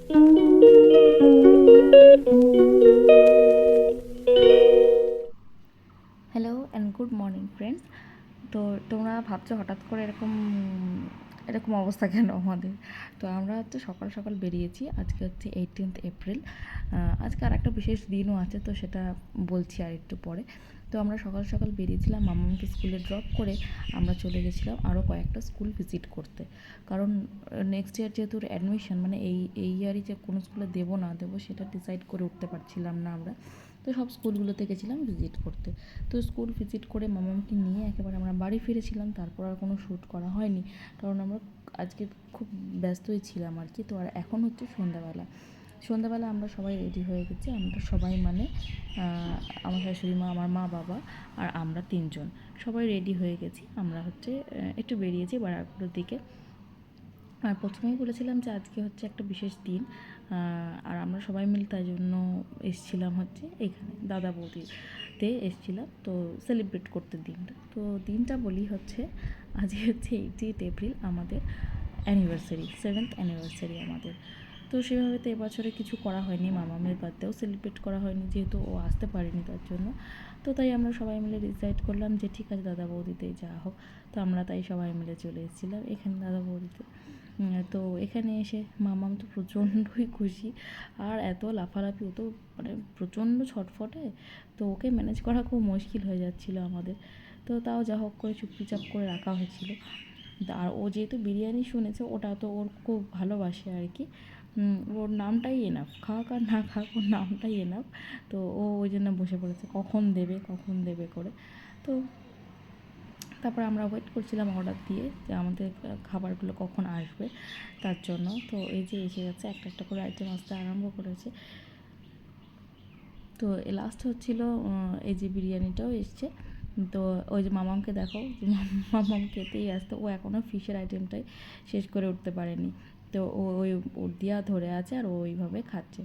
Hello and good morning friends. তো তোমরা ভাবছো হঠাৎ করে এরকম এরকম অবস্থা কেন আমাদের। তো আমরা হচ্ছে সকাল সকাল বেরিয়েছি। আজকে হচ্ছে 18th এপ্রিল। আজকে আর একটা বিশেষ দিনও আছে, তো সেটা বলছি আর একটু পরে। তো আমরা সকাল সকাল বেরিয়েছিলাম মামাকে স্কুলে ড্রপ করে। আমরা চলে গেছিলাম আরও কয়েকটা স্কুল ভিজিট করতে, কারণ নেক্সট ইয়ার যেহেতু অ্যাডমিশন, মানে এই ইয়ারই যে কোনো স্কুলে দেবো না দেবো সেটা ডিসাইড করে উঠতে পারছিলাম না আমরা। তো সব স্কুলগুলোতে গেছিলাম ভিজিট করতে। তো স্কুল ভিজিট করে মামাকে নিয়ে একেবারে আমরা বাড়ি ফিরেছিলাম। তারপর আর কোনো শ্যুট করা হয়নি, কারণ আমরা আজকে খুব ব্যস্তই ছিলাম আর কি। তো আর এখন হচ্ছে সন্ধ্যাবেলা আমরা সবাই রেডি হয়ে গেছি। আমরা সবাই মানে আমার শাশুড়ি মা, আমার মা, বাবা আর আমরা তিনজন সবাই রেডি হয়ে গেছি। আমরা হচ্ছে একটু বেরিয়েছি বারাকপুরের দিকে। আর প্রথমেই বলেছিলাম যে আজকে হচ্ছে একটা বিশেষ দিন, আর আমরা সবাই মিলে তাই জন্য এসেছিলাম হচ্ছে এখানে দাদা বৌদিতে এসেছিলাম তো সেলিব্রেট করতে দিনটা। তো দিনটা বলি হচ্ছে আজকে হচ্ছে 18 এপ্রিল, আমাদের অ্যানিভার্সারি, 7th অ্যানিভার্সারি আমাদের। তো সেভাবে তো এবছরে কিছু করা হয়নি, মামামের বার্থডেও সেলিব্রেট করা হয়নি যেহেতু ও আসতে পারেনি তার জন্য। তো তাই আমরা সবাই মিলে ডিসাইড করলাম যে ঠিক আছে দাদা বৌদিতেই যা হোক। তো আমরা তাই সবাই মিলে চলে এসেছিলাম এখানে দাদা বৌদিতে। তো এখানে এসে মামাম তো প্রচণ্ডই খুশি, আর এত লাফালাফি, ও তো মানে প্রচণ্ড ছটফটে। তো ওকে ম্যানেজ করা খুব মুশকিল হয়ে যাচ্ছিলো আমাদের। তো তাও যা হোক করে চুপচাপ করে রাখা হয়েছিল। আর ও যেহেতু বিরিয়ানি শুনেছে, ওটা তো ওর খুব ভালোবাসে আর কি। ওর নামটাই এনাফ, খাক আর না খাক ওর নামটাই এনাফ। তো ও ওই জন্য বসে পড়েছে কখন দেবে করে। তো তারপর আমরা ওয়েট করছিলাম অর্ডার দিয়ে যে আমাদের খাবারগুলো কখন আসবে তার জন্য। তো এই যে এসে যাচ্ছে, একটা একটা করে আইটেম আসতে আরম্ভ করেছে। তো লাস্ট হচ্ছিল এই যে বিরিয়ানিটাও এসছে। তো ওই যে মামামকে দেখো, মামাম খেতেই আসতো, ও এখনও ফিশের আইটেমটাই শেষ করে উঠতে পারেনি। তো ও ওই ওর দিয়া ধরে আছে আর ও ওইভাবে খাচ্ছে।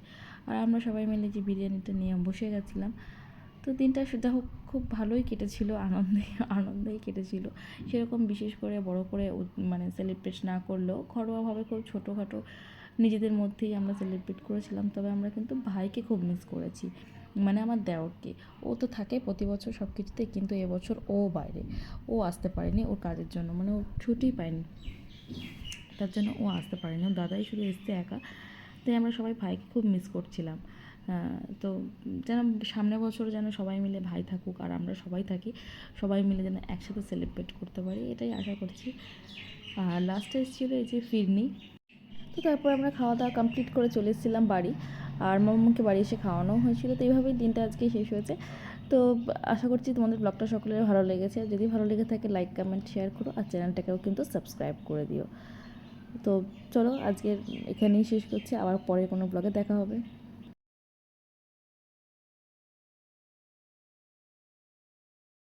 আর আমরা সবাই মিলে যে বিরিয়ানিটা নিয়ে বসে গেছিলাম। তো দিনটা সেটা হোক খুব ভালোই কেটেছিল, আনন্দেই কেটেছিল। সেরকম বিশেষ করে বড় করে মানে সেলিব্রেট না করলেও ঘরোয়াভাবে খুব ছোটোখাটো নিজেদের মধ্যেই আমরা সেলিব্রেট করেছিলাম। তবে আমরা কিন্তু ভাইকে খুব মিস করেছি, মানে আমার দেওরকে। ও তো থাকে প্রতি বছর সব কিছুতে, কিন্তু এবছর ও বাইরে, ও আসতে পারেনি ওর কাজের জন্য, মানে ও ছুটি পায়নি তার জন্য ও আসতে পারেনি, ওর দাদাই শুধু এসছে একা। তাই আমরা সবাই ভাইকে খুব মিস করছিলাম। তো যেন সামনের বছর যেন সবাই মিলে ভাই থাকুক আর আমরা সবাই থাকি, সবাই মিলে যেন একসাথে সেলিব্রেট করতে পারি, এটাই আশা করছি। আর লাস্টে এসেছিল এই যে ফিরনি। তো তারপর আমরা খাওয়া দাওয়া কমপ্লিট করে চলে এসেছিলাম বাড়ি, আর মামাকে বাড়ি এসে খাওয়ানোও হয়েছিল। তো এইভাবেই দিনটা আজকে শেষ হয়েছে। তো আশা করছি তোমাদের ব্লগটা সকলের ভালো লেগেছে। আর যদি ভালো লেগে থাকে লাইক কমেন্ট শেয়ার করো, আর চ্যানেলটাকেও কিন্তু সাবস্ক্রাইব করে দিও। তো চলো আজকের এখানেই শেষ করছি, আবার পরে কোনো ব্লগে দেখা হবে।